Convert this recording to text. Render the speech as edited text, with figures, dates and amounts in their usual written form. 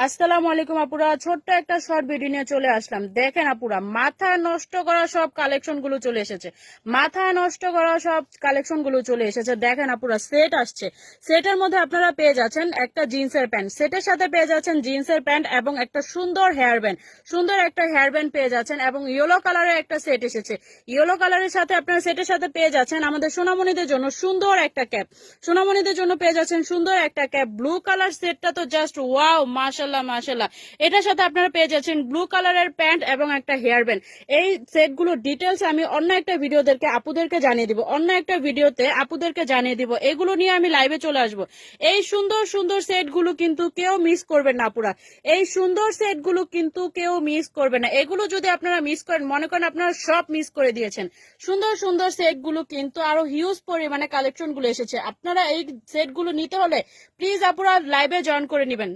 আসসালামু আলাইকুম আপুরা, ছোট্ট একটা শর্ট ভিডিও নিয়ে চলে আসলাম। দেখেন আপুরা, মাথা নষ্ট করা সব কালেকশন গুলো চলে এসেছে। মাথা নষ্ট করা সব কালেকশন গুলো চলে এসেছে। দেখেন আপুরা, সেট আসছে। সেটের মধ্যে আপনারা পেয়ে যাচ্ছেন একটা জিন্সের প্যান্ট, সেটের সাথে পেয়ে যাচ্ছেন জিন্সের প্যান্ট এবং একটা সুন্দর হেয়ার ব্যান্ড। সুন্দর একটা হেয়ার ব্যান্ড পেয়ে যাচ্ছেন এবং ইয়েলো কালারের একটা সেট এসেছে। ইয়েলো কালারের সাথে আপনারা সেটের সাথে পেয়ে যাচ্ছেন আমাদের সোনামণিদের জন্য সুন্দর একটা ক্যাপ। সোনামণিদের জন্য পেয়ে যাচ্ছেন সুন্দর একটা ক্যাপ। ব্লু কালার সেটটা তো জাস্ট ওয়াও, মাশাল্লাহ মাশাল্লাহ। এটার সাথে আপনারা পেয়ে যাচ্ছেন ব্লু কালারের প্যান্ট এবং একটা হেয়ার ব্যান্ড। এই সেটগুলো ডিটেলস আমি অন্য একটা ভিডিওদেরকে আপুদেরকে জানিয়ে দিব, অন্য একটা ভিডিওতে আপুদেরকে জানিয়ে দিব। এগুলো নিয়ে আমি লাইভে চলে আসবো। এই সুন্দর সুন্দর সেটগুলো কিন্তু কেউ মিস করবেন না আপুরা। এই সুন্দর সেটগুলো কিন্তু কেউ মিস করবে না। এগুলো যদি আপনারা মিস করেন, মনে করেন আপনারা সব মিস করে দিয়েছেন। সুন্দর সুন্দর সেটগুলো কিন্তু আরো হিউজ পরিমাণে কালেকশন গুলো এসেছে। আপনারা এই সেটগুলো নিতে হলে প্লিজ আপুরা লাইভে জয়েন করে নেবেন।